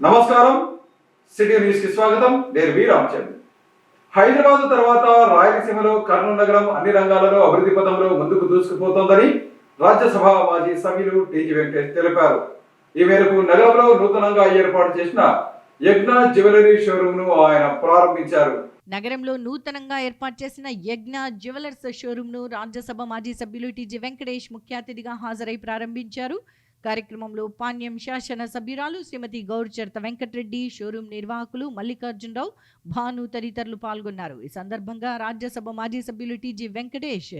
నమస్కారం, city news కి స్వాగతం. నేను వి రామచంద్ర. హైదరాబాద్ తర్వాత రాయలసీమలో కర్నూలు నగరం అన్ని రంగాలలో అభివృద్ధి పథంలో ముందుకు దూసుకుపోతోందని రాజ్యసభ మాజీ సభ్యులు టీజీ వెంకటేష్ తెలిపారు. ఈ మేరకు నగరంలో నూతనంగా ఏర్పాటు చేసిన యజ్ఞ జ్యువెలరీ షోరూమ్ ను ఆయన ప్రారంభించారు. నగరంలో నూతనంగా ఏర్పాటు చేసిన యజ్ఞ జ్యువెలర్స్ షోరూంను రాజ్యసభ మాజీ సభ్యులు టీజీ వెంకటేష్ ముఖ్య అతిథిగా హాజరై ప్రారంభించారు. కార్యక్రమంలో పాణ్యం శాసన సభ్యురాలు శ్రీమతి గౌరిచర్త వెంకటరెడ్డి, షోరూం నిర్వాహకులు మల్లికార్జునరావు, భాను తదితరులు పాల్గొన్నారు. ఈ సందర్భంగా రాజ్యసభ మాజీ సభ్యులు టీజీ వెంకటేష్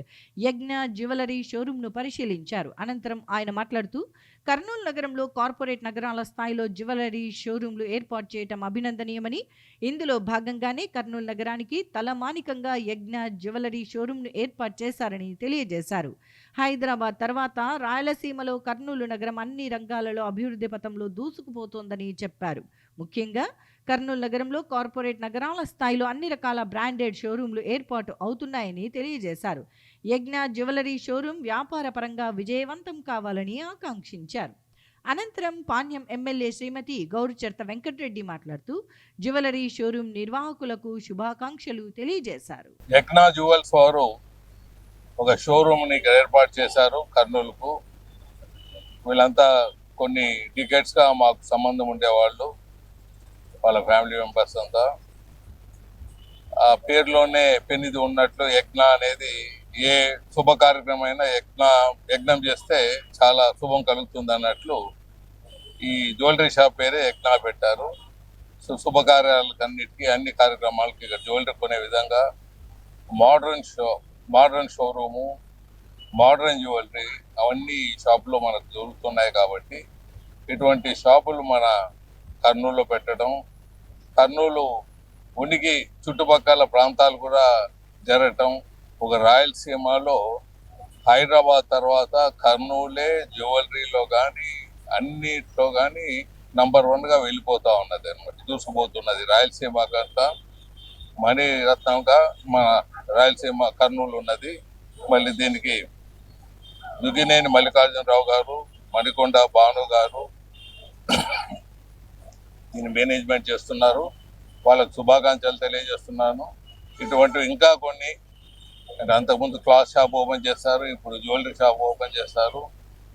యజ్ఞ జ్యువెలరీ షోరూంను పరిశీలించారు. అనంతరం ఆయన మాట్లాడుతూ కర్నూలు నగరంలో కార్పొరేట్ నగరాల స్థాయిలో జ్యువెలరీ షోరూంలు ఏర్పాటు చేయడం అభినందనీయమని, ఇందులో భాగంగానే కర్నూలు నగరానికి తలమానికంగా యజ్ఞ జ్యువెలరీ షోరూంను ఏర్పాటు చేశారని తెలియజేశారు. హైదరాబాద్ తర్వాత రాయలసీమలో కర్నూలు నగరం అన్ని రంగాలలో అభివృద్ధి పథంలో దూసుకుపోతోందని చెప్పారు. ముఖ్యంగా కర్నూలు నగరంలో కార్పొరేట్ నగరాల స్థాయిలో అన్ని రకాల బ్రాండెడ్ షోరూంలు ఏర్పాటు అవుతున్నాయని తెలియజేశారు. యజ్ఞ జ్యువెలరీ షోరూం వ్యాపార పరంగా విజయవంతం కావాలని ఆకాంక్షించారు. అనంతరం పాణ్యం ఎమ్మెల్యే శ్రీమతి గౌరిచర్త వెంకటరెడ్డి మాట్లాడుతూ జ్యువెలరీ షోరూం నిర్వాహకులకు శుభాకాంక్షలు తెలియజేశారు. యజ్ఞ జ్యువెల్స్ వారు ఒక షోరూమ్ని ఏర్పాటు చేశారు కర్నూలుకు. వీళ్ళంతా కొన్ని డికెట్స్గా మాకు సంబంధం ఉండేవాళ్ళు, వాళ్ళ ఫ్యామిలీ మెంబర్స్ అంతా. ఆ పేరులోనే పెన్నిది ఉన్నట్లు యజ్ఞ అనేది ఏ శుభ కార్యక్రమమైనా యజ్ఞం చేస్తే చాలా శుభం కలుగుతుంది అన్నట్లు ఈ జ్యువెలరీ షాప్ పేరే యజ్ఞ పెట్టారు. సో శుభకార్యాలకన్నిటికీ అన్ని కార్యక్రమాలకి ఇక్కడ జ్యువెలరీ కొనే విధంగా మోడర్న్ షోరూము, మోడర్న్ జ్యువెలరీ అవన్నీ షాపులో మనకు దొరుకుతున్నాయి. కాబట్టి ఇటువంటి షాపులు మన కర్నూలులో పెట్టడం, కర్నూలు ఉనికి చుట్టుపక్కల ప్రాంతాలు కూడా జరగటం, ఒక రాయలసీమలో హైదరాబాద్ తర్వాత కర్నూలే జ్యువెలరీలో కానీ అన్నిట్లో కానీ నంబర్ 1గా వెళ్ళిపోతూ ఉన్నది అనమాట, దూసుకుపోతున్నది. రాయలసీమకంతా మణిరత్నంగా మన రాయలసీమ కర్నూలు ఉన్నది. మళ్ళీ దీనికి దుగినేని మల్లికార్జునరావు గారు, మణికొండ భాను గారు దీన్ని మేనేజ్మెంట్ చేస్తున్నారు. వాళ్ళకు శుభాకాంక్షలు తెలియజేస్తున్నాను. ఇటువంటివి ఇంకా కొన్ని, అంతకుముందు క్లాత్ షాప్ ఓపెన్ చేస్తారు, ఇప్పుడు జ్యువెలరీ షాప్ ఓపెన్ చేస్తారు.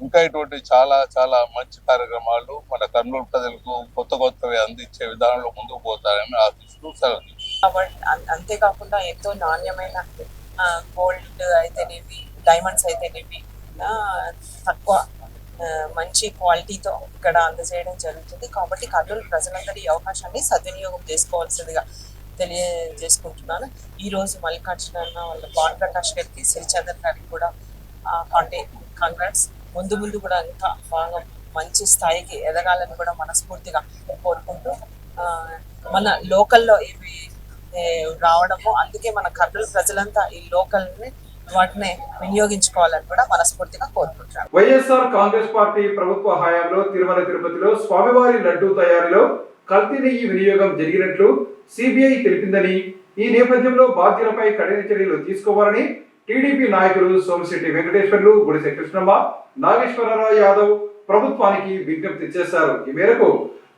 ఇంకా ఇటువంటి చాలా చాలా మంచి కార్యక్రమాలు మన కర్నూలు ప్రజలకు కొత్తవి అందించే విధానంలో ముందుకు పోతారని ఆశిస్తూ సెలవు. అంతేకాకుండా ఎంతో నాణ్యమైన గోల్డ్ అయితేనేవి, డైమండ్స్ అయితేనేవి తక్కువ మంచి క్వాలిటీతో ఇక్కడ అందజేయడం జరుగుతుంది. కాబట్టి కర్నూలు ప్రజలందరూ ఈ అవకాశాన్ని సద్వినియోగం చేసుకోవాల్సిందిగా తెలియజేసుకుంటున్నాను. ఈరోజు మల్లికార్జున అన్న వాళ్ళ భానుప్రకాష్ గారికి, సిరిచందన్ గారికి కూడా కాంగ్రెస్ ముందు కూడా ఇంకా బాగా మంచి స్థాయికి ఎదగాలని కూడా మనస్ఫూర్తిగా కోరుకుంటూ, మన లోకల్లో ఇవి రావడము, అందుకే మన కర్నూలు ప్రజలంతా ఈ లోకల్ని వాటిని వినియోగించుకోవాలని కూడా మనస్ఫూర్తిగా కోరుకుంటున్నాను. వైఎస్ఆర్ కాంగ్రెస్ పార్టీ ప్రభుత్వ హయాంలో తిరుమల తిరుపతిలో స్వామివారి లడ్డూ తయారీలో కల్తీ నెయ్యి వినియోగం జరిగినట్లు సిబిఐ తెలిపిందని, ఈ నేపథ్యంలో బాధ్యులపై కఠిన చర్యలు తీసుకోవాలని టీడీపీ నాయకులు సోమిశెట్టి వెంకటేశ్వర్లు, గుడిసె కృష్ణమ్మ, నాగేశ్వరరావు యాదవ్ ప్రభుత్వానికి విజ్ఞప్తి చేశారు. ఈ మేరకు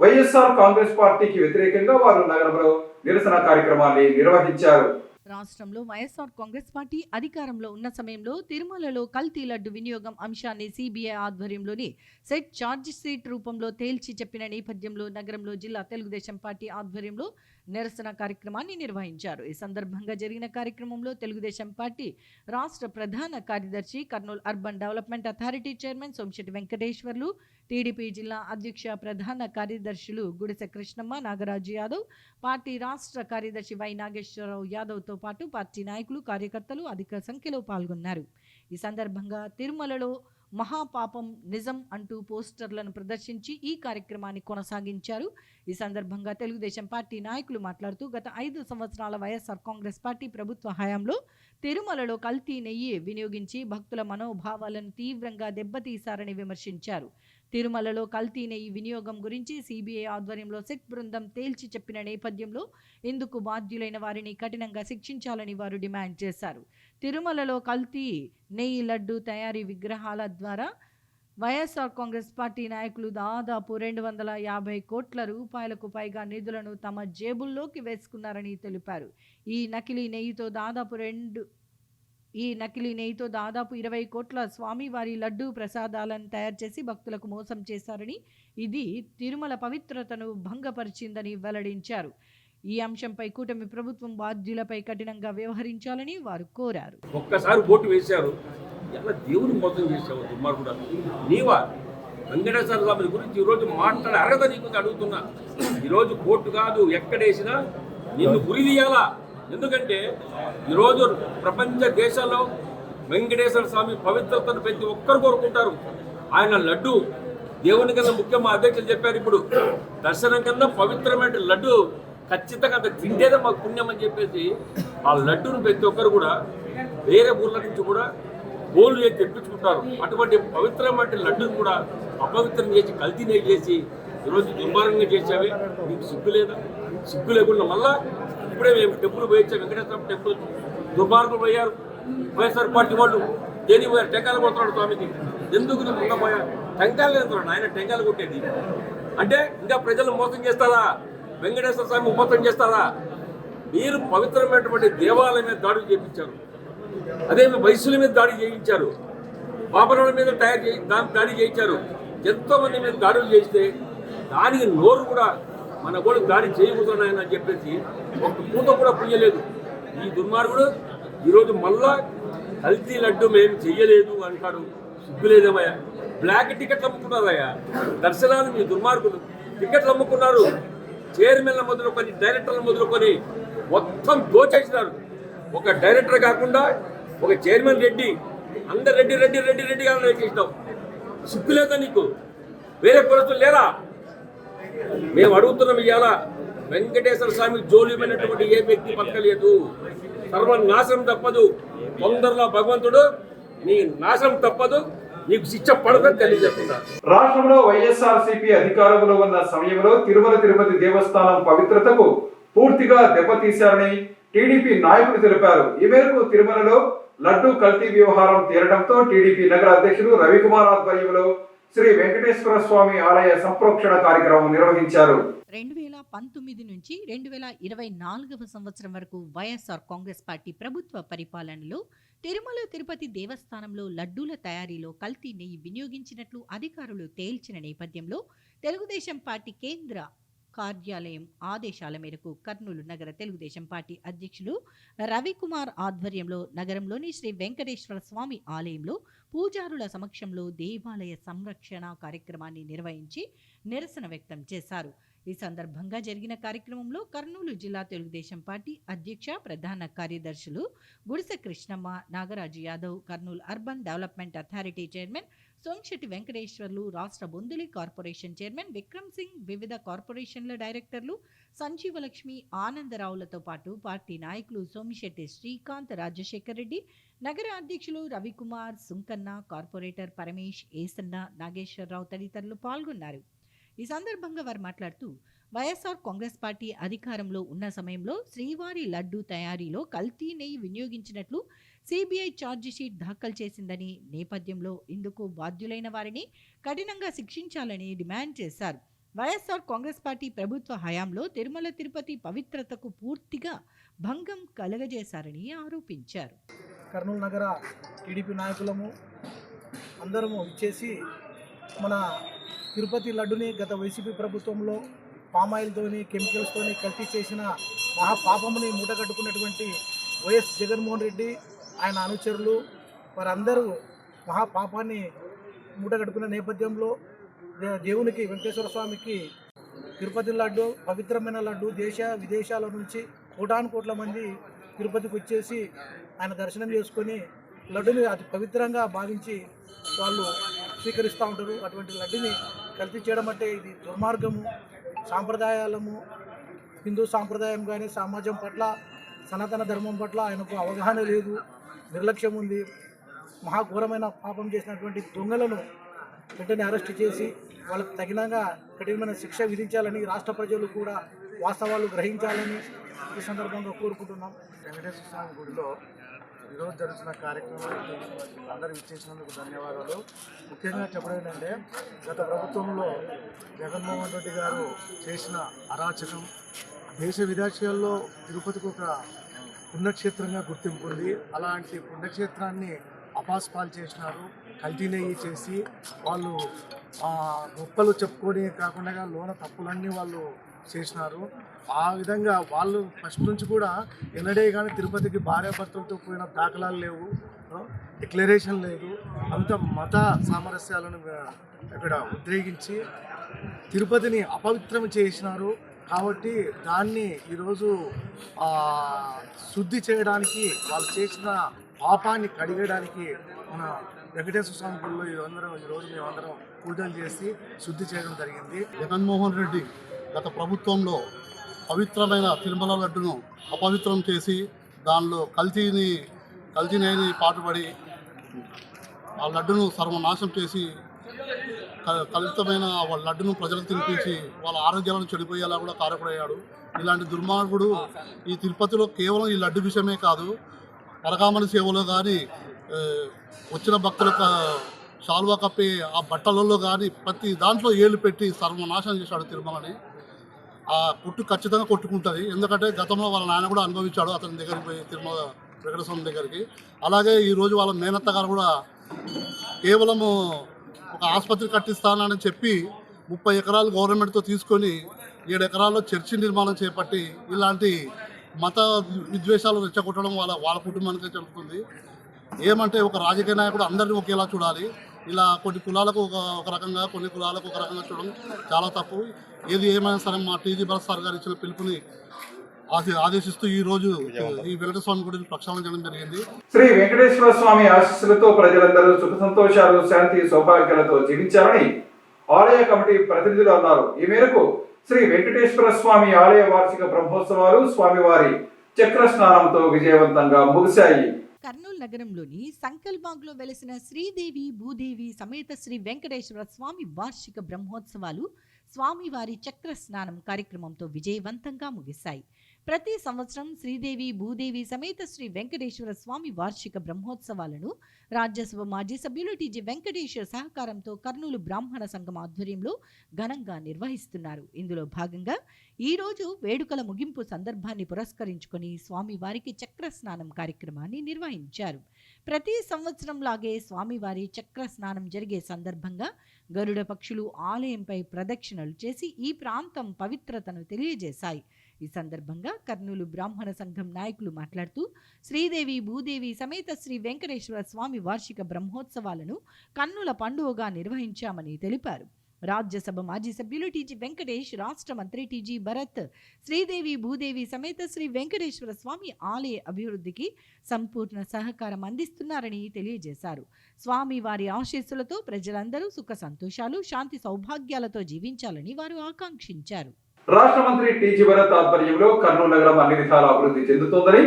వైఎస్ఆర్ కాంగ్రెస్ పార్టీకి వ్యతిరేకంగా వారు నగరంలో నిరసన కార్యక్రమాన్ని నిర్వహించారు. రాష్ట్రంలో వైఎస్ఆర్ కాంగ్రెస్ పార్టీ అధికారంలో ఉన్న సమయంలో తిరుమలలో కల్తీ లడ్డు వినియోగం అంశాన్ని సిబిఐ ఆధ్వర్యంలోని సెట్ ఛార్జ్ షీట్ రూపంలో తేల్చి చెప్పిన నేపథ్యంలో నగరంలో జిల్లా తెలుగుదేశం పార్టీ ఆధ్వర్యంలో నిరసన కార్యక్రమాన్ని నిర్వహించారు. ఈ సందర్భంగా జరిగిన కార్యక్రమంలో తెలుగుదేశం పార్టీ రాష్ట్ర ప్రధాన కార్యదర్శి, Kurnool urban development authority chairman Somisetti Venkateswarlu, TDP జిల్లా అధ్యక్ష ప్రధాన కార్యదర్శులు గుడిసె కృష్ణమ్మ, నాగరాజు యాదవ్, పార్టీ రాష్ట్ర కార్యదర్శి వై నాగేశ్వరరావు యాదవ్తో పాటు పార్టీ నాయకులు, కార్యకర్తలు అధిక సంఖ్యలో పాల్గొన్నారు. ఈ సందర్భంగా తిరుమలలో మహాపాపం నిజం అంటూ పోస్టర్లను ప్రదర్శించి ఈ కార్యక్రమాన్ని కొనసాగించారు. ఈ సందర్భంగా తెలుగుదేశం పార్టీ నాయకులు మాట్లాడుతూ గత 5 సంవత్సరాల వైఎస్ఆర్ కాంగ్రెస్ పార్టీ ప్రభుత్వ హయాంలో తిరుమలలో కల్తీ నెయ్యి వినియోగించి భక్తుల మనోభావాలను తీవ్రంగా దెబ్బతీశారని విమర్శించారు. తిరుమలలో కల్తీ నెయ్యి వినియోగం గురించి సిబిఐ ఆధ్వర్యంలో సెట్ బృందం తేల్చి చెప్పిన నేపథ్యంలో ఇందుకు బాధ్యులైన వారిని కఠినంగా శిక్షించాలని వారు డిమాండ్ చేశారు. తిరుమలలో కల్తీ నెయ్యి లడ్డు తయారీ విగ్రహాల ద్వారా వైఎస్ఆర్ కాంగ్రెస్ పార్టీ నాయకులు దాదాపు 250 కోట్ల రూపాయలకు పైగా నిధులను తమ జేబుల్లోకి వేసుకున్నారని తెలిపారు. ఈ నకిలీ నెయ్యితో దాదాపు 20 కోట్ల స్వామివారి లడ్డూ ప్రసాదాలను తయారు చేసి భక్తులకు మోసం చేశారని, ఇది తిరుమల పవిత్రతను భంగపరిచిందని వెల్లడించారు. ఈ అంశంపై కూటమి ప్రభుత్వం బాధ్యులపై కఠినంగా వ్యవహరించాలని వారు కోరారు. ఒక్కసారి ఓటు వేశారు, ఎలా దేవుని మోసం చేసావు దుర్మార్గుడా? నీవా? వెంకటేశ్వర స్వామి గురించి ఈరోజు మాట్లాడే అర్హత నీకు అడుగుతున్నా. ఈరోజు కోర్టు కాదు, ఎక్కడేసినా నిన్ను గురి తీయాలా. ఎందుకంటే ఈరోజు ప్రపంచ దేశాల్లో వెంకటేశ్వర స్వామి పవిత్రతను ప్రతి ఒక్కరు కోరుకుంటారు. ఆయన లడ్డు దేవుని కన్నా ముఖ్యం. మా అధ్యక్షులు చెప్పారు, ఇప్పుడు దర్శనం కన్నా పవిత్రమైన లడ్డు ఖచ్చితంగా అంత తింటేదే మాకు పుణ్యం అని చెప్పేసి ఆ లడ్డూను ప్రతి ఒక్కరు కూడా వేరే ఊర్ల నుంచి కూడా గోళ్ళు చేసి తెప్పించుకుంటారు. అటువంటి పవిత్రమైన లడ్డూను కూడా అపవిత్రం చేసి కల్తీ నెయ్యి చేసి ఈరోజు దుర్మార్గంగా చేసావే, నీకు సిగ్గు లేదా? సిగ్గు లేకుండా మళ్ళా ఇప్పుడే మేము టెంపుల్ పోయించాం, వెంకటేశ్వర టెంపుల్. దుర్మార్గులు పోయారు వైఎస్ఆర్ పార్టీ వాళ్ళు. దేని పోయారు? టెంకాయలు కొడుతున్నాడు స్వామికి. ఎందుకు నువ్వు ఉండబోయా? టెంకాయలు వేస్తున్నాడు ఆయన, టెంకాయలు కొట్టేది అంటే ఇంకా ప్రజలను మోసం చేస్తారా? వెంకటేశ్వర స్వామి మోసం చేస్తారా? మీరు పవిత్రమైనటువంటి దేవాలయం మీద దాడులు చేయించారు, అదే వైశ్యుల మీద దాడి చేయించారు, పాపనుల మీద దాడి చేయించారు. ఎంతోమంది మీద దాడులు చేస్తే దానికి నోరు కూడా మన కూడా దాడి చేయబోతున్నాయని చెప్పేసి ఒక పూట కూడా పుయ్యలేదు. ఈ దుర్మార్గుడు ఈరోజు మళ్ళా కల్తీ లడ్డు మేము చెయ్యలేదు అంటాడు. సిగ్గులేదేమయ్యా? బ్లాక్ టికెట్లు అమ్ముకున్నారయ్యా దర్శనాలు. మీ దుర్మార్గులు టికెట్లు అమ్ముకున్నారు. చైర్మన్ల మొదలుకొని డైరెక్టర్లు మొదలుకొని మొత్తం దోచేసినారు. ఒక డైరెక్టర్ కాకుండా ఒక చైర్మన్ రెడ్డి, అందరు రెడ్డి రెడ్డి రెడ్డి రెడ్డిగా చేసినావు. సిగ్గు లేదా నీకు? వేరే పరిస్థితులు లేరా? మేము అడుగుతున్నాం, ఇవాళ వెంకటేశ్వర స్వామి జోలిమైనటువంటి ఏ వ్యక్తి పక్కలేదు. సర్వనాశనం తప్పదు. తొందరలో భగవంతుడు నీ నాశనం తప్పదు, నీకు శిక్ష పడదని తెలియజేస్తున్నారు. రాష్ట్రంలో వైఎస్ఆర్సీపీ అధికారంలో ఉన్న సమయంలో తిరుమల తిరుపతి దేవస్థానం పవిత్రతకు పూర్తిగా దెబ్బతీశారని టీడీపీ నాయకులు తెలిపారు. ఈ మేరకు తిరుమలలో లడ్డూ కల్తీ వ్యవహారం తేలడంతో టీడీపీ నగర అధ్యక్షులు రవికుమార్ ఆధ్వర్యంలో శ్రీ వెంకటేశ్వర స్వామి ఆలయ సంప్రోక్షణ కార్యక్రమం నిర్వహించారు. 2019 నుంచి 2024 సంవత్సరం వరకు వైఎస్ఆర్ కాంగ్రెస్ పార్టీ ప్రభుత్వ పరిపాలనలో తిరుమల తిరుపతి దేవస్థానంలో లడ్డూల తయారీలో కల్తీ నెయ్యి వినియోగించినట్లు అధికారులు తేల్చిన నేపథ్యంలో తెలుగుదేశం పార్టీ కేంద్ర కార్యాలయం ఆదేశాల మేరకు కర్నూలు నగర తెలుగుదేశం పార్టీ అధ్యక్షులు రవికుమార్ ఆధ్వర్యంలో నగరంలోని శ్రీ వెంకటేశ్వర స్వామి ఆలయంలో పూజారుల సమక్షంలో దేవాలయ సంరక్షణ కార్యక్రమాన్ని నిర్వహించి నిరసన వ్యక్తం చేశారు. ఈ సందర్భంగా జరిగిన కార్యక్రమంలో కర్నూలు జిల్లా తెలుగుదేశం పార్టీ అధ్యక్ష ప్రధాన కార్యదర్శులు Gudise Krishnamma, Nagaraju Yadav, Kurnool urban development authority chairman Somisetty Venkateswarlu, రాష్ట్ర బొందులి కార్పొరేషన్ చైర్మన్ విక్రమ్ సింగ్, వివిధ కార్పొరేషన్ల డైరెక్టర్లు సంజీవలక్ష్మి, ఆనందరావులతో పాటు పార్టీ నాయకులు సోమిశెట్టి శ్రీకాంత్, రాజశేఖర్ రెడ్డి, నగర అధ్యక్షులు రవికుమార్, సుంకన్న, కార్పొరేటర్ పరమేష్, ఏసన్న, నాగేశ్వరరావు తదితరులు పాల్గొన్నారు. ఈ సందర్భంగా వారు మాట్లాడుతూ వైఎస్ఆర్ కాంగ్రెస్ పార్టీ అధికారంలో ఉన్న సమయంలో శ్రీవారి లడ్డూ తయారీలో కల్తీ నెయ్యి వినియోగించినట్లు సిబిఐ ఛార్జిషీట్ దాఖలు చేసిందని, నేపథ్యంలో ఇందుకు బాధ్యులైన వారిని కఠినంగా శిక్షించాలని డిమాండ్ చేశారు. వైఎస్ఆర్ కాంగ్రెస్ పార్టీ ప్రభుత్వ హయాంలో తిరుమల తిరుపతి పవిత్రతకు పూర్తిగా భంగం కలగజేశారని ఆరోపించారు. కర్నూలు నగర టీడీపీ నాయకులము అందరము ఇచ్చేసి మన తిరుపతి లడ్డుని గత వైసీపీ ప్రభుత్వంలో పామాయిల్తోని కెమికల్స్తోని కల్తీ చేసిన మహాపాపముని మూటగట్టుకున్నటువంటి వైఎస్ జగన్మోహన్ రెడ్డి, ఆయన అనుచరులు వారందరూ మహాపాపాన్ని మూటగట్టుకున్న నేపథ్యంలో దేవునికి వెంకటేశ్వర స్వామికి తిరుపతి లడ్డు పవిత్రమైన లడ్డు దేశ విదేశాల నుంచి కోటానుకోట్ల మంది తిరుపతికి వచ్చేసి ఆయన దర్శనం చేసుకొని లడ్డుని అతి పవిత్రంగా భావించి వాళ్ళు స్వీకరిస్తూ ఉంటారు. అటువంటి లడ్డుని కల్తీ చేయడం అంటే ఇది దుర్మార్గము. సాంప్రదాయాలము, హిందూ సాంప్రదాయం కానీ సమాజం పట్ల, సనాతన ధర్మం పట్ల ఆయనకు అవగాహన లేదు, నిర్లక్ష్యం ఉంది. మహాఘోరమైన పాపం చేసినటువంటి దొంగలను వెంటనే అరెస్ట్ చేసి వాళ్ళకు తగినంగా కఠినమైన శిక్ష విధించాలని రాష్ట్ర ప్రజలు కూడా వాస్తవాలు గ్రహించాలని ఈ సందర్భంగా కోరుకుంటున్నాం. వెంకటేశ్వర స్వామి గుడిలో ఈరోజు జరుగుతున్న కార్యక్రమానికి అందరూ ఇచ్చేసినందుకు ధన్యవాదాలు. ముఖ్యంగా చెప్పడం ఏంటంటే గత ప్రభుత్వంలో జగన్మోహన్ రెడ్డి గారు చేసిన అరాచకం, దేశ విదేశాల్లో తిరుపతికి ఒక పుణ్యక్షేత్రంగా గుర్తింపు ఉంది. అలాంటి పుణ్యక్షేత్రాన్ని అపాస్పాలు చేసినారు, కల్తీ నెయ్యి చేసి వాళ్ళు గొప్పలు చెప్పుకొని కాకుండా లోన తప్పులన్నీ వాళ్ళు చేసినారు. ఆ విధంగా వాళ్ళు ఫస్ట్ నుంచి కూడా ఎన్నడే కానీ తిరుపతికి భార్యాభర్తలతో పోయిన దాఖలాలు లేవు, డిక్లరేషన్ లేదు. అంత మత సామరస్యాలను ఇక్కడ ఉద్రేకించి తిరుపతిని అపవిత్రం చేసినారు. కాబట్టి దాన్ని ఈరోజు శుద్ధి చేయడానికి, వాళ్ళు చేసిన పాపాన్ని కడిగడానికి మన వెంకటేశ్వర స్వామి గుడిలో ఈరోజు మేమందరం పూజలు చేసి శుద్ధి చేయడం జరిగింది. జగన్మోహన్ రెడ్డి గత ప్రభుత్వంలో పవిత్రమైన తిరుమల లడ్డును అపవిత్రం చేసి దానిలో కల్తీని పాటుపడి ఆ లడ్డును సర్వనాశం చేసి కలుషితమైన వాళ్ళ లడ్డును ప్రజలకు తినిపించి వాళ్ళ ఆరోగ్యాలను చెడిపోయేలా కూడా కారకుడయ్యాడు. ఇలాంటి దుర్మార్గుడు ఈ తిరుపతిలో కేవలం ఈ లడ్డు విషయమే కాదు, పరకామణి సేవలో కానీ వచ్చిన భక్తులకు శాలువా కప్పి ఆ బట్టలలో కానీ ప్రతి దాంట్లో ఏళ్ళు పెట్టి సర్వనాశనం చేశాడు తిరుమలని. ఆ కొట్టు ఖచ్చితంగా కొట్టుకుంటుంది, ఎందుకంటే గతంలో వాళ్ళ నాయన కూడా అనుభవించాడు అతని దగ్గరికి పోయి తిరుమల వెంకటేశ్వరం దగ్గరికి. అలాగే ఈరోజు వాళ్ళ మేనత్త గారు కూడా కేవలము ఒక ఆసుపత్రి కట్టిస్తానని చెప్పి 30 ఎకరాలు గవర్నమెంట్తో తీసుకొని 7 ఎకరాల్లో చర్చి నిర్మాణం చేపట్టి ఇలాంటి మత విద్వేషాలు రెచ్చగొట్టడం వాళ్ళ కుటుంబానికి జరుగుతుంది. ఏమంటే ఒక రాజకీయ నాయకుడు అందరినీ ఒకేలా చూడాలి, ఇలా కొన్ని కులాలకు ఒక రకంగా కొన్ని కులాలకు ఒక రకంగా చూడడం చాలా తప్పు. ఏది ఏమైనా సరే మా టీజీ భరత్ సార్ గారు ఇచ్చిన పిలుపుని ఆదేశిస్తూ ఈ రోజు ఈ వెంకటేశ్వర స్వామి గుడిని ప్రక్షాళన చేయడం జరిగింది. శ్రీ వెంకటేశ్వర స్వామి ఆశీస్సులతో ప్రజలందరూ సుఖ సంతోషాలు, శాంతి, సౌభాగ్యాలతో జీవించాలని ఆలయ కమిటీ ప్రతినిధులు అన్నారు. ఈ మేరకు శ్రీ వెంకటేశ్వర స్వామి ఆలయ వార్షిక బ్రహ్మోత్సవాలు స్వామివారి చక్ర స్నానంతో విజయవంతంగా ముగిశాయి. కర్నూలు నగరంలోని సంకల్బాగ్లో వెలిసిన శ్రీదేవి భూదేవి సమేత శ్రీ వెంకటేశ్వర స్వామి వార్షిక బ్రహ్మోత్సవాలు స్వామివారి చక్ర స్నానం కార్యక్రమంతో విజయవంతంగా ముగిశాయి. ప్రతి సంవత్సరం శ్రీదేవి భూదేవి సమేత శ్రీ వెంకటేశ్వర స్వామి వార్షిక బ్రహ్మోత్సవాలను రాజ్యసభ మాజీ సభ్యులు టీజీ వెంకటేశ్వర సహకారంతో కర్నూలు బ్రాహ్మణ సంఘం ఆధ్వర్యంలో ఘనంగా నిర్వహిస్తున్నారు. ఇందులో భాగంగా ఈరోజు వేడుకల ముగింపు సందర్భాన్ని పురస్కరించుకొని స్వామివారికి చక్ర స్నానం కార్యక్రమాన్ని నిర్వహించారు. ప్రతి సంవత్సరంలాగే స్వామివారి చక్ర స్నానం జరిగే సందర్భంగా గరుడ పక్షులు ఆలయంపై ప్రదక్షిణలు చేసి ఈ ప్రాంతం పవిత్రతను తెలియజేశాయి. ఈ సందర్భంగా కర్నూలు బ్రాహ్మణ సంఘం నాయకులు మాట్లాడుతూ శ్రీదేవి భూదేవి సమేత శ్రీ వెంకటేశ్వర స్వామి వార్షిక బ్రహ్మోత్సవాలను కన్నుల పండుగగా నిర్వహించామని తెలిపారు. రాజ్యసభ మాజీ సభ్యులు టీజీ వెంకటేష్, రాష్ట్ర మంత్రి టీజీ భరత్ శ్రీదేవి భూదేవి సమేత శ్రీ వెంకటేశ్వర స్వామి ఆలయ అభివృద్ధికి సంపూర్ణ సహకారం అందిస్తున్నారని తెలియజేశారు. స్వామి వారి ఆశీస్సులతో ప్రజలందరూ సుఖ సంతోషాలు, శాంతి సౌభాగ్యాలతో జీవించాలని వారు ఆకాంక్షించారు. రాష్ట్ర మంత్రి టీజీ భరత్ ఆధ్వర్యంలో కర్నూలు నగరం అన్ని విధాల అభివృద్ధి చెందుతోందని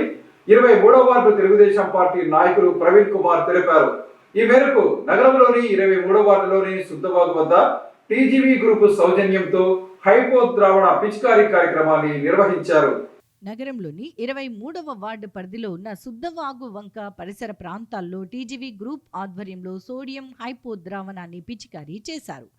23వ వార్డు తెలుగుదేశం పార్టీ నాయకులు ప్రవీణ్ కుమార్ తెలిపారు. ఈ మేరకు నగరంలోని 23వ వార్డులోని సుద్దవాగు వద్ద టీజీవీ గ్రూప్ సౌజన్యంతో హైపో ద్రావణ పిచికారీ కార్యక్రమాన్ని నిర్వహించారు. నగరంలోని 23వ వార్డు పరిధిలో ఉన్న సుద్దవాగు వంక పరిసర ప్రాంతాల్లో టీజీవీ గ్రూప్ ఆధ్వర్యంలో సోడియం హైపో ద్రావణాన్ని పిచికారీ చేశారు.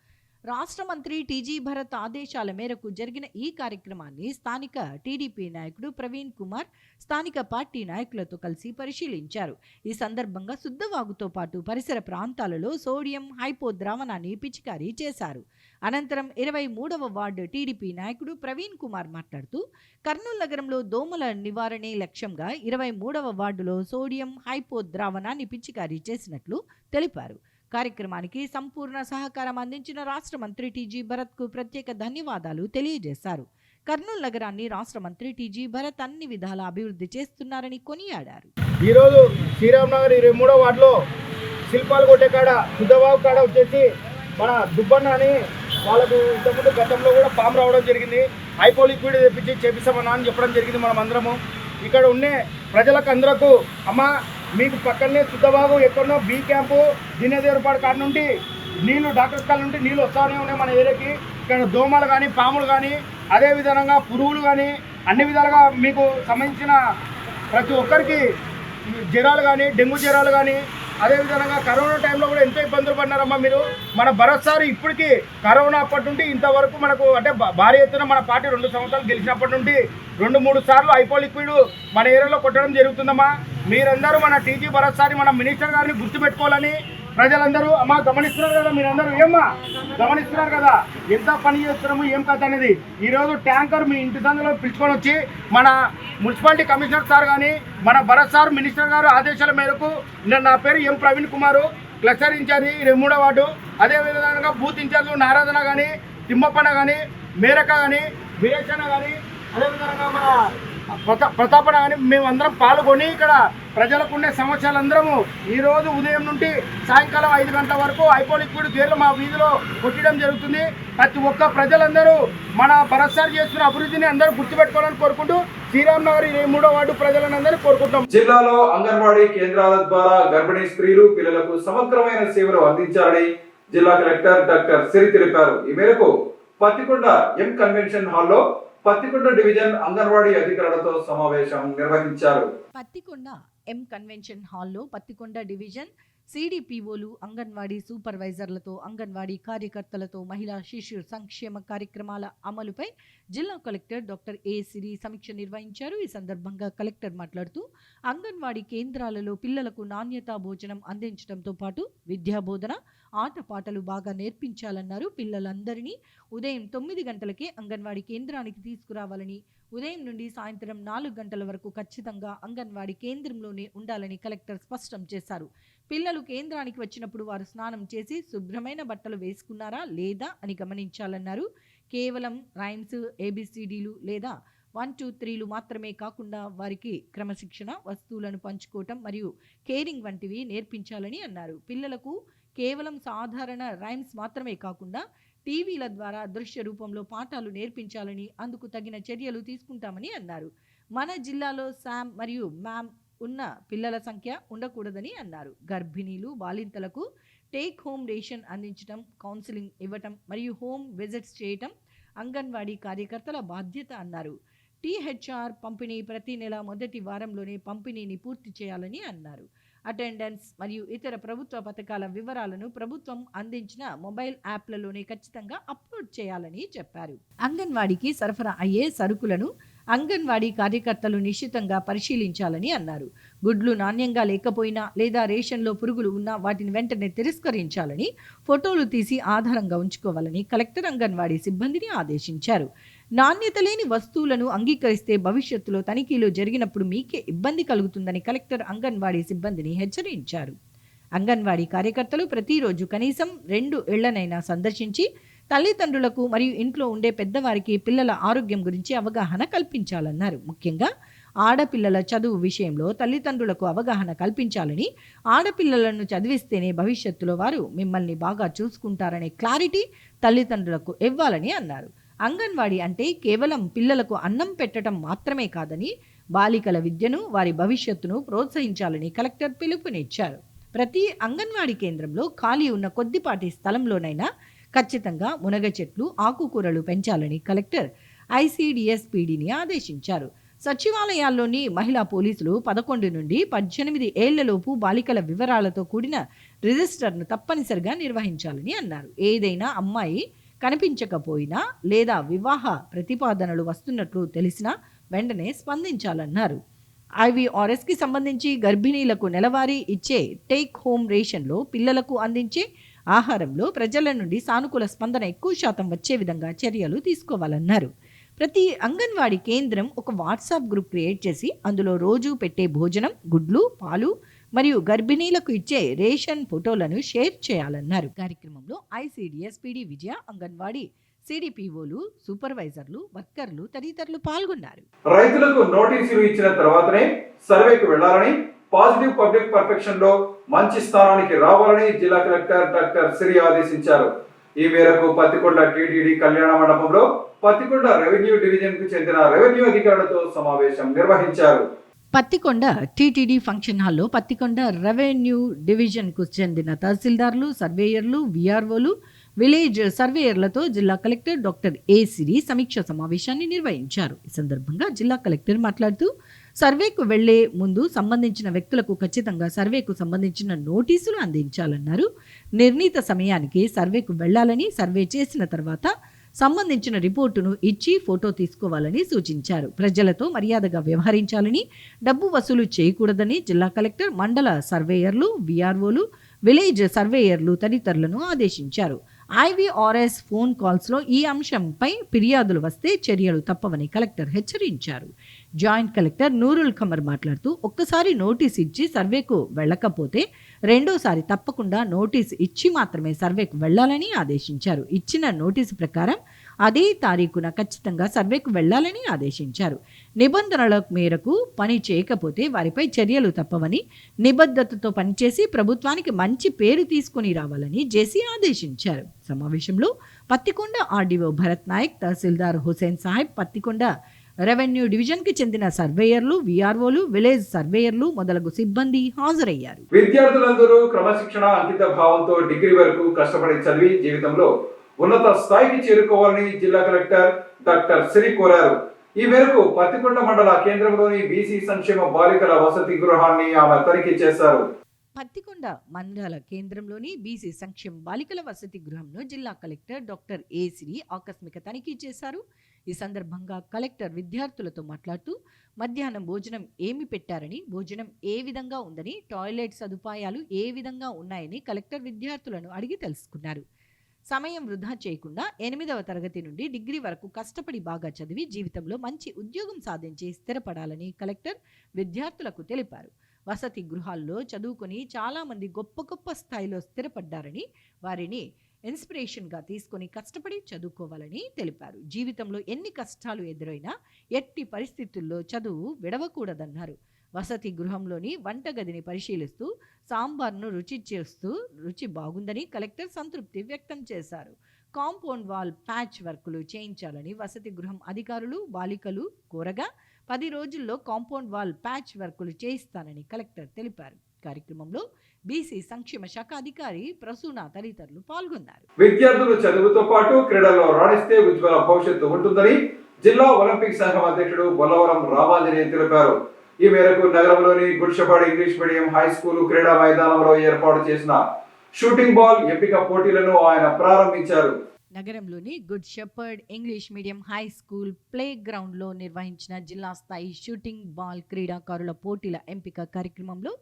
రాష్ట్ర మంత్రి టీజీ భరత్ ఆదేశాల మేరకు జరిగిన ఈ కార్యక్రమాన్ని స్థానిక టీడీపీ నాయకుడు ప్రవీణ్ కుమార్ స్థానిక పార్టీ నాయకులతో కలిసి పరిశీలించారు. ఈ సందర్భంగా సుద్దవాగుతో పాటు పరిసర ప్రాంతాలలో సోడియం హైపో ద్రావణాన్ని పిచికారీ చేశారు. అనంతరం 23వ వార్డు టీడీపీ నాయకుడు ప్రవీణ్ కుమార్ మాట్లాడుతూ కర్నూలు నగరంలో దోమల నివారణే లక్ష్యంగా 23వ వార్డులో సోడియం హైపో ద్రావణాన్ని పిచికారీ చేసినట్లు తెలిపారు. కార్యక్రమానికి సంపూర్ణ సహకారం అందించిన రాష్ట్ర మంత్రి టీజీ భరత్కు ప్రత్యేక ధన్యవాదాలు తెలియజేశారు. కర్నూలు నగరాన్ని రాష్ట్ర మంత్రి టీజీ భరత్ అన్ని విధాల అభివృద్ధి చేస్తున్నారని కొనియాడారు. ఈరోజు శ్రీరామ్నగర్ 23వ వార్డులో శిల్పాలు కొట్టే కాడ సుద్దవాగు కాడ వచ్చేసి మన దుబ్బన్న అని వాళ్ళకు ఇంతకుముందు గతంలో కూడా పాము రావడం జరిగింది. హైపో లిక్విడ్ తెప్పించి చేపిస్తామన్నా అని చెప్పడం జరిగింది. మనం అందరము ఇక్కడ ఉండే ప్రజలకు అందరకు అమ్మ మీకు పక్కనే సుద్దవాగు ఎక్కడో బీ క్యాంపు దినేదేవరపాడు కాడ నుండి నీళ్లు డాక్టర్స్ కాడ నుండి నీళ్ళు వస్తూనే ఉన్నాయి మన ఏరియాకి. ఇక్కడ దోమలు కానీ పాములు కానీ అదేవిధంగా పురుగులు కానీ అన్ని విధాలుగా మీకు సంబంధించిన ప్రతి ఒక్కరికి జ్వరాలు కానీ డెంగ్యూ జ్వరాలు కానీ అదేవిధంగా కరోనా టైంలో కూడా ఎంతో ఇబ్బందులు పడినారమ్మా మీరు. మన భరత్ సార్ ఇప్పటికీ కరోనా అప్పటి నుండి ఇంతవరకు మనకు అంటే భారీ ఎత్తున మన పార్టీ 2 సంవత్సరాలు గెలిచినప్పటి నుండి 2-3 సార్లు ఐపో లిక్విడ్ మన ఏరియాలో కొట్టడం జరుగుతుందమ్మా. మీరందరూ మన టీజీ భరత్ సార్ మన మినిస్టర్ గారిని గుర్తుపెట్టుకోవాలని ప్రజలందరూ అమ్మా గమనిస్తున్నారు కదా, మీరందరూ ఏమ్మా గమనిస్తున్నారు కదా ఎంత పని చేస్తున్నాము ఏం కథ అనేది. ఈరోజు ట్యాంకర్ మీ ఇంటి సందులో పిలుచుకొని వచ్చి మన మున్సిపాలిటీ కమిషనర్ సార్ కానీ మన భరత్ సార్ మినిస్టర్ గారు ఆదేశాల మేరకు నా పేరు ఎం ప్రవీణ్ కుమారు, క్లస్టర్ ఇన్ఛార్జి 23వ వార్డు, అదేవిధంగా బూత్ ఇన్ఛార్జి నారాధన కానీ తిమ్మప్పన్న కానీ మేరక కానీ వీరేశన్న కానీ అదేవిధంగా మన ప్రతాపన కానీ మేమందరం పాల్గొని ఇక్కడ ప్రజలకు ఉండే సమస్యలందరము ఈరోజు ఉదయం నుండి సాయంకాలం 5 గంటల వరకు ఐపో లిక్విడ్ గేర్లు మా వీధిలో కొట్టడం జరుగుతుంది. ప్రతి ఒక్క ప్రజలందరూ మన భరత్ సార్ చేస్తున్న అభివృద్ధిని అందరూ గుర్తుపెట్టుకోవాలని కోరుకుంటూ శ్రీరామ్ నగర్ 23వ వార్డు ప్రజలందరూ కోరుకుంటాం. జిల్లాలో అంగన్వాడీ కేంద్రాల ద్వారా గర్భిణీ స్త్రీలు పిల్లలకు సమగ్రమైన సేవలు అందించాలని జిల్లా కలెక్టర్ డాక్టర్ సిరి తెలిపారు. ఈ మేరకు పత్తికొండ ఎం కన్వెన్షన్ హాల్లో పత్తికొండ డివిజన్ అంగన్వాడీ అధికారులతో సమావేశం నిర్వహించారు. పత్తికొండ ఎం కన్వెన్షన్ హాల్లో పత్తికొండ డివిజన్ సిడిపిఓలు, అంగన్వాడీ సూపర్వైజర్లతో, అంగన్వాడీ కార్యకర్తలతో మహిళా శిశు సంక్షేమ కార్యక్రమాల అమలుపై జిల్లా కలెక్టర్ డాక్టర్ ఏ సిరి సమీక్ష నిర్వహించారు. ఈ సందర్భంగా కలెక్టర్ మాట్లాడుతూ అంగన్వాడీ కేంద్రాలలో పిల్లలకు నాణ్యతా భోజనం అందించడంతో పాటు విద్యా బోధన, ఆటపాటలు బాగా నేర్పించాలన్నారు. పిల్లలందరినీ ఉదయం 9 గంటలకే అంగన్వాడీ కేంద్రానికి తీసుకురావాలని, ఉదయం నుండి సాయంత్రం 4 గంటల వరకు ఖచ్చితంగా అంగన్వాడీ కేంద్రంలోనే ఉండాలని కలెక్టర్ స్పష్టం చేశారు. పిల్లలు కేంద్రానికి వచ్చినప్పుడు వారు స్నానం చేసి శుభ్రమైన బట్టలు వేసుకున్నారా లేదా అని గమనించాలన్నారు. కేవలం రైమ్స్, ఏబిసిడీలు లేదా 1, 2, 3లు మాత్రమే కాకుండా వారికి క్రమశిక్షణ, వస్తువులను పంచుకోవటం మరియు కేరింగ్ వంటివి నేర్పించాలని అన్నారు. పిల్లలకు కేవలం సాధారణ రైమ్స్ మాత్రమే కాకుండా టీవీల ద్వారా దృశ్య రూపంలో పాఠాలు నేర్పించాలని, అందుకు తగిన చర్యలు తీసుకుంటామని అన్నారు. మన జిల్లాలో శామ్ మరియు మ్యామ్ ఉన్న పిల్లల సంఖ్య ఉండకూడదని అన్నారు. గర్భిణీలు, బాలింతలకు టేక్ హోమ్ రేషన్ అందించడం, కౌన్సిలింగ్ ఇవ్వటం మరియు హోమ్ విజిట్స్ చేయటం అంగన్వాడీ కార్యకర్తల బాధ్యత అన్నారు. టీహెచ్ఆర్ పంపిణీ ప్రతి నెల మొదటి వారంలోనే పంపిణీని పూర్తి చేయాలని అన్నారు. అటెండెన్స్ మరియు ఇతర ప్రభుత్వ పథకాల వివరాలను ప్రభుత్వం అందించిన మొబైల్ యాప్లలోనే ఖచ్చితంగా అప్లోడ్ చేయాలని చెప్పారు. అంగన్వాడీకి సరఫరా అయ్యే సరుకులను అంగన్వాడీ కార్యకర్తలు నిశ్చితంగా పరిశీలించాలని అన్నారు. గుడ్లు నాణ్యంగా లేకపోయినా లేదా రేషన్లో పురుగులు ఉన్నా వాటిని వెంటనే తిరస్కరించాలని, ఫోటోలు తీసి ఆధారంగా ఉంచుకోవాలని కలెక్టర్ అంగన్వాడీ సిబ్బందిని ఆదేశించారు. నాణ్యత లేని వస్తువులను అంగీకరిస్తే భవిష్యత్తులో తనిఖీలు జరిగినప్పుడు మీకే ఇబ్బంది కలుగుతుందని కలెక్టర్ అంగన్వాడీ సిబ్బందిని హెచ్చరించారు. అంగన్వాడీ కార్యకర్తలు ప్రతిరోజు కనీసం 2 ఇళ్లనైనా సందర్శించి తల్లిదండ్రులకు మరియు ఇంట్లో ఉండే పెద్దవారికి పిల్లల ఆరోగ్యం గురించి అవగాహన కల్పించాలన్నారు. ముఖ్యంగా ఆడపిల్లల చదువు విషయంలో తల్లిదండ్రులకు అవగాహన కల్పించాలని, ఆడపిల్లలను చదివిస్తేనే భవిష్యత్తులో వారు మిమ్మల్ని బాగా చూసుకుంటారనే క్లారిటీ తల్లిదండ్రులకు ఇవ్వాలని అన్నారు. అంగన్వాడీ అంటే కేవలం పిల్లలకు అన్నం పెట్టడం మాత్రమే కాదని, బాలికల విద్యను, వారి భవిష్యత్తును ప్రోత్సహించాలని కలెక్టర్ పిలుపునిచ్చారు. ప్రతి అంగన్వాడీ కేంద్రంలో ఖాళీ ఉన్న కొద్దిపాటి స్థలంలోనైనా ఖచ్చితంగా మునగ చెట్లు, ఆకుకూరలు పెంచాలని కలెక్టర్ ఐసిడిఎస్పిడిని ఆదేశించారు. సచివాలయాల్లోని మహిళా పోలీసులు 11 నుండి 18 ఏళ్లలోపు బాలికల వివరాలతో కూడిన రిజిస్టర్ను తప్పనిసరిగా నిర్వహించాలని అన్నారు. ఏదైనా అమ్మాయి కనిపించకపోయినా లేదా వివాహ ప్రతిపాదనలు వస్తున్నట్లు తెలిసినా వెంటనే స్పందించాలన్నారు. ఐవీఆర్ఎస్కి సంబంధించి గర్భిణీలకు నెలవారీ ఇచ్చే టేక్ హోమ్ రేషన్లో పిల్లలకు అందించే ఆహారంలో ప్రజల నుండి సానుకూల స్పందన ఎక్కువ శాతం వచ్చే విధంగా చర్యలు తీసుకోవాలన్నారు. ప్రతి అంగన్వాడీ కేంద్రం ఒక వాట్సాప్ గ్రూప్ క్రియేట్ చేసి అందులో రోజు పెట్టే భోజనం, గుడ్లు, పాలు మరియు గర్భిణీలకు ఇచ్చే రేషన్ ఫోటోలను షేర్ చేయాలన్నారు. కార్యక్రమంలో ఐసిడిఎస్పిడి విజయ, అంగన్వాడీ సిడిపిఓలు, సూపర్వైజర్లు, వర్కర్లు తదితరులు పాల్గొన్నారు. రైతులకు నోటీసులు ఇచ్చిన తర్వాతనే సర్వేకు వెళ్లాలని, పాజిటివ్ పబ్లిక్ పర్ఫెక్షన్ లో మంచి స్థానానికి రావాలని జిల్లా కలెక్టర్ డాక్టర్ సిరి ఆదేశించారు. ఈ మేరకు పత్తికొండ టీటీడీ కళ్యాణ మండపంలో పత్తికొండ రెవెన్యూ డివిజన్ కు చెందిన రెవెన్యూ అధికారులతో సమావేశం నిర్వహించారు. పత్తికొండ టీటీడీ ఫంక్షన్ హాల్లో పత్తికొండ రెవెన్యూ డివిజన్కు చెందిన తహసీల్దార్లు, సర్వేయర్లు, విఆర్ఓలు, విలేజ్ సర్వేయర్లతో జిల్లా కలెక్టర్ డాక్టర్ ఏ సిరి సమీక్ష సమావేశాన్ని నిర్వహించారు. ఈ సందర్భంగా జిల్లా కలెక్టర్ మాట్లాడుతూ సర్వేకు వెళ్లే ముందు సంబంధించిన వ్యక్తులకు ఖచ్చితంగా సర్వేకు సంబంధించిన నోటీసులు అందించాలన్నారు. నిర్ణీత సమయానికి సర్వేకు వెళ్లాలని, సర్వే చేసిన తర్వాత సంబంధించిన రిపోర్టును ఇచ్చి ఫోటో తీసుకోవాలని సూచించారు. ప్రజలతో మర్యాదగా వ్యవహరించాలని, డబ్బు వసూలు చేయకూడదని జిల్లా కలెక్టర్ మండల సర్వేయర్లు, విఆర్ఓలు, విలేజ్ సర్వేయర్లు తదితరులను ఆదేశించారు. IVRS ఫోన్ కాల్స్లో ఈ అంశంపై ఫిర్యాదులు వస్తే చర్యలు తప్పవని కలెక్టర్ హెచ్చరించారు. జాయింట్ కలెక్టర్ నూరుల్ ఖమర్ మాట్లాడుతూ, ఒక్కసారి నోటీస్ ఇచ్చి సర్వేకు వెళ్ళకపోతే రెండోసారి తప్పకుండా నోటీస్ ఇచ్చి మాత్రమే సర్వేకు వెళ్లాలని ఆదేశించారు. ఇచ్చిన నోటీసు ప్రకారం అదే తారీఖున ఖచ్చితంగా సర్వేకు వెళ్లాలని ఆదేశించారు. నిబంధనల మేరకు పని చేయకపోతే వారిపై చర్యలు తప్పవని, నిబద్ధతతో పనిచేసి ప్రభుత్వానికి మంచి పేరు తీసుకుని రావాలని జేసీ ఆదేశించారు. సమావేశంలో పత్తికొండ ఆర్డీఓ భరత్ నాయక్, తహసీల్దార్ హుసేన్ సాహెబ్, పత్తికొండ రెవెన్యూ డివిజన్కి చెందిన సర్వేయర్లు, విఆర్ఓలు, విలేజ్ సర్వేయర్లు మొదలగు సిబ్బంది హాజరయ్యారు. విద్యార్థులందరూ క్రమశిక్షణ, అంకిత భావంతో డిగ్రీ వరకు కష్టపడి చదివి జీవితంలో ఉన్నత స్థాయికి చేరుకోవాలని జిల్లా కలెక్టర్ డాక్టర్ శ్రీ కోరారు. ఈ మేరకు పత్తికొండ మండల కేంద్రంలోని బీసీ సంక్షేమ బాలికల వసతి గృహాన్ని ఆమె తనిఖీ చేశారు. పత్తికొండ మండల కేంద్రంలోని బీసీ సంక్షేమ బాలికల వసతి గృహంను జిల్లా కలెక్టర్ డాక్టర్ ఏ శ్రీ ఆకస్మిక తనిఖీ చేశారు. ఈ సందర్భంగా కలెక్టర్ విద్యార్థులతో మాట్లాడుతూ, మధ్యాహ్నం భోజనం ఏమి పెట్టారని, భోజనం ఏ విధంగా ఉందని, టాయిలెట్ సదుపాయాలు ఏ విధంగా ఉన్నాయని కలెక్టర్ విద్యార్థులను అడిగి తెలుసుకున్నారు. సమయం వృధా చేయకుండా 8వ తరగతి నుండి డిగ్రీ వరకు కష్టపడి బాగా చదివి జీవితంలో మంచి ఉద్యోగం సాధించి స్థిరపడాలని కలెక్టర్ విద్యార్థులకు తెలిపారు. వసతి గృహాల్లో చదువుకొని చాలామంది గొప్ప గొప్ప స్థాయిలో స్థిరపడ్డారని, వారిని ఇన్స్పిరేషన్గా తీసుకొని కష్టపడి చదువుకోవాలని తెలిపారు. జీవితంలో ఎన్ని కష్టాలు ఎదురైనా ఎట్టి పరిస్థితుల్లో చదువు విడవకూడదన్నారు. వసతి గృహంలోని వంటగదిని పరిశీలిస్తూ సాంబార్ను రుచి చేస్తూ రుచి బాగుందని కలెక్టర్ సంతృప్తి వ్యక్తం చేశారు. కాంపౌండ్ వాల్ ప్యాచ్ వర్కులు చేయించాలని వసతి గృహం అధికారులు, బాలికలు కోరగా 10 రోజుల్లో కాంపౌండ్ వాల్ ప్యాచ్ వర్కులు చేయిస్తానని కలెక్టర్ తెలిపారు. కార్యక్రమంలో బీసీ సంక్షేమ శాఖ అధికారి ప్రసూన తదితరులు పాల్గొన్నారు. విద్యార్థులు చదువుతో పాటు క్రీడల్లో రాణిస్తే ఉజ్వల భవిష్యత్తు ఉంటుందని జిల్లా ఒలింపిక్ సంఘం అధ్యక్షుడు బొల్లవరం రామాంజనేయ తెలిపారు. ఈ మేరకు నగరంలోని good shepherd English medium high school క్రీడా మైదానంలో ఏర్పాటు చేసిన షూటింగ్ బాల్ ఎంపిక పోటీలను ఆయన ప్రారంభించారు. నగరంలోని good shepherd English medium high school play గ్రౌండ్లో నిర్వహించిన జిల్లా స్థాయి షూటింగ్ బాల్ క్రీడాకారుల పోటీల ఎంపిక కార్యక్రమంలో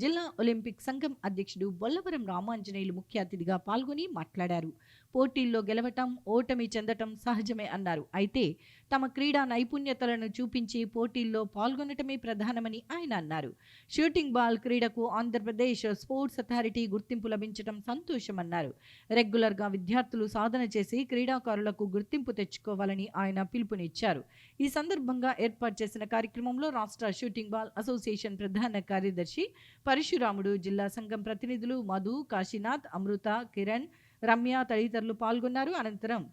జిల్లా ఒలింపిక్ సంఘం అధ్యక్షుడు బొల్లవరం రామాంజనేయులు ముఖ్య అతిథిగా పాల్గొని మాట్లాడారు. పోటీల్లో గెలవటం, ఓటమి చెందటం సహజమే అన్నారు. అయితే తమ క్రీడా నైపుణ్యతలను చూపించి పోటీల్లో పాల్గొనటమే ప్రధానమని ఆయన అన్నారు. షూటింగ్ బాల్ క్రీడకు ఆంధ్రప్రదేశ్ స్పోర్ట్స్ అథారిటీ గుర్తింపు లభించడం సంతోషమన్నారు. రెగ్యులర్గా విద్యార్థులు సాధన చేసి క్రీడాకారులకు గుర్తింపు తెచ్చుకోవాలని ఆయన పిలుపునిచ్చారు. ఈ సందర్భంగా ఏర్పాటు చేసిన కార్యక్రమంలో రాష్ట్ర షూటింగ్ బాల్ అసోసియేషన్ ప్రధాన కార్యదర్శి పరశురాముడు, జిల్లా సంఘం ప్రతినిధులు మధు, కాశీనాథ్, అమృత, కిరణ్, రమ్య తదితరులు పాల్గొన్నారు. అనంతరం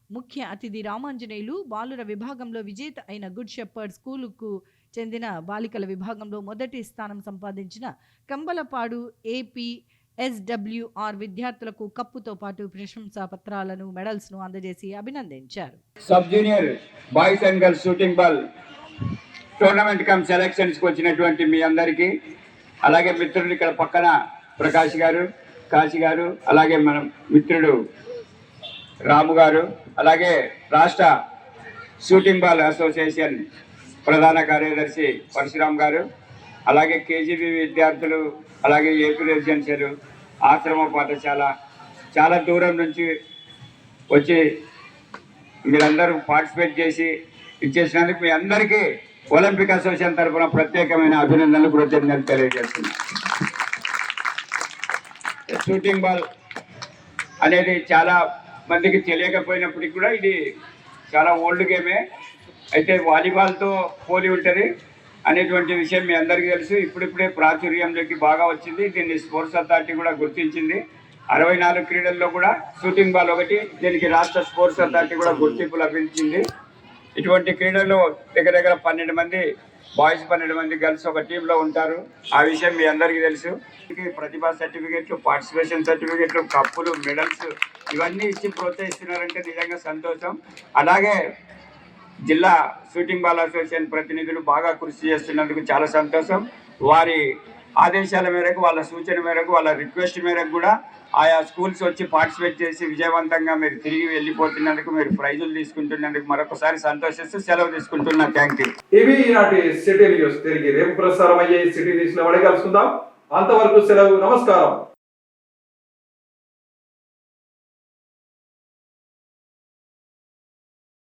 ముఖ్య అతిథి రామాంజనేయులు బాలుర విభాగంలో విజేత అయిన గుడ్ షెపర్డ్ స్కూలుకు చెందిన బాలికల విభాగంలో మొదటి స్థానం సంపాదించిన కంబలపాడు APSWR విద్యార్థులకు కప్పుతో పాటు ప్రశంసా పత్రాలను, మెడల్స్ను అందజేసి అభినందించారు. Sub junior boys and girls shooting ball tournament cum సెలక్షన్స్కి వచ్చినటువంటి మీ అందరికీ, అలాగే మిత్రులు ఇక్కడ పక్కన ప్రకాష్ గారు, కాశీ గారు, అలాగే మన మిత్రుడు రాము గారు, అలాగే రాష్ట్ర షూటింగ్ బాల్ అసోసియేషన్ ప్రధాన కార్యదర్శి పరశురామ్ గారు, అలాగే కేజీబీ విద్యార్థులు, అలాగే ఏపీ రెసిడెన్షియల్ ఆశ్రమ పాఠశాల చాలా దూరం నుంచి వచ్చి మీరందరూ పార్టిసిపేట్ చేసి ఇచ్చేసినందుకు మీ అందరికీ ఒలింపిక్ అసోసియేషన్ తరఫున ప్రత్యేకమైన అభినందనలు, కృతజ్ఞతలు తెలియజేస్తున్నాను. షూటింగ్ బాల్ అనేది చాలా మందికి తెలియకపోయినప్పటికీ కూడా ఇది చాలా ఓల్డ్ గేమే. అయితే వాలీబాల్తో పోలి ఉంటుంది అనేటువంటి విషయం మీ అందరికీ తెలుసు. ఇప్పుడిప్పుడే ప్రాచుర్యంలోకి బాగా వచ్చింది. దీన్ని స్పోర్ట్స్ అథారిటీ కూడా గుర్తించింది. 64 క్రీడల్లో కూడా షూటింగ్ బాల్ ఒకటి. దీనికి రాష్ట్ర స్పోర్ట్స్ అథారిటీ కూడా గుర్తింపు లభించింది. ఇటువంటి క్రీడల్లో దగ్గర 12 మంది బాయ్స్, 12 మంది గర్ల్స్ ఒక టీంలో ఉంటారు. ఆ విషయం మీ అందరికీ తెలుసు. ప్రతిభా సర్టిఫికెట్లు, పార్టిసిపేషన్ సర్టిఫికెట్లు, కప్పులు, మెడల్స్ ఇవన్నీ ఇచ్చి ప్రోత్సహిస్తున్నారంటే నిజంగా సంతోషం. అలాగే జిల్లా షూటింగ్ బాల్ అసోసియేషన్ ప్రతినిధులు బాగా కృషి చేస్తున్నందుకు చాలా సంతోషం. వారి ఆదేశాల మేరకు, వాళ్ళ సూచన మేరకు, వాళ్ళ రిక్వెస్ట్ మేరకు కూడా ఆయా స్కూల్స్ వచ్చి పార్టిసిపేట్ చేసి విజయవంతంగా మీరు తిరిగి వెళ్ళిపోతున్నందుకు, మీరు ప్రైజులు తీసుకుంటున్నందుకు మరొకసారి సంతోషిస్తూ సెలవు తీసుకుంటున్నా. Thank you. ఇవి ఈనాటి సిటీ న్యూస్. తిరిగి రేపు ప్రసారం అయ్యే సిటీ న్యూస్ లో మళ్ళీ కలుసుకుందాం. అంతవరకు సెలవు. నమస్కారం.